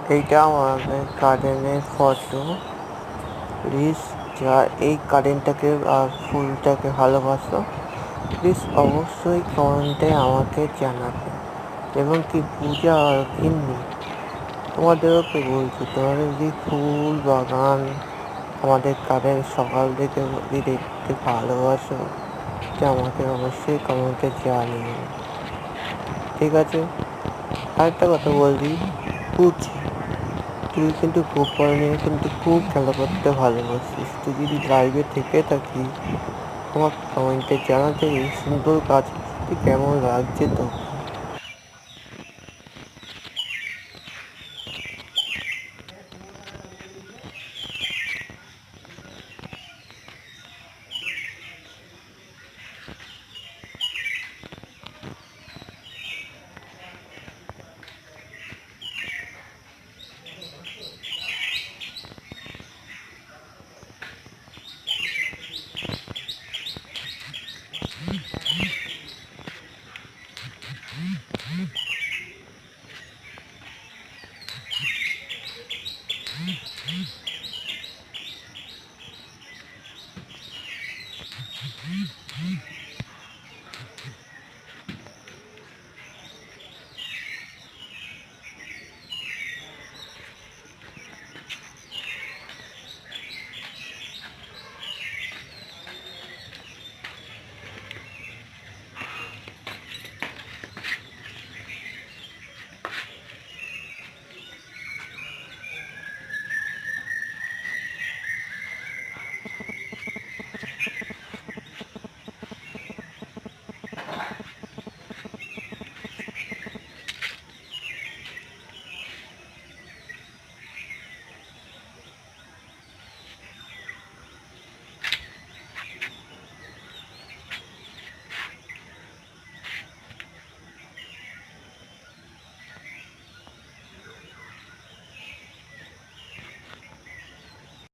এইটা আমাদের গার্ডেনের ফটো। প্লিজ যা এই গার্ডেনটাকে আর ফুলটাকে ভালোবাসো, প্লিজ অবশ্যই কমেন্টে আমাকে জানাবে। এবং কি পূজা আর ঘিন্নি, তোমাদেরকে বলছি, তোমাদের যদি ফুল বাগান আমাদের গার্ডেন সকাল থেকে যদি দেখতে ভালোবাসো, তো আমাকে অবশ্যই কমেন্টে জানিও, ঠিক আছে? আরেকটা কথা বলছি, বুঝছি তুই কিন্তু ফুটবল নিয়ে কিন্তু খুব খেলা করতে ভালোবাসিস। তুই যদি লাইভে থেকে থাকিস, আমার কমেন্টে জানাতে এই সুন্দর গাছটি কেমন লাগছে তোকে।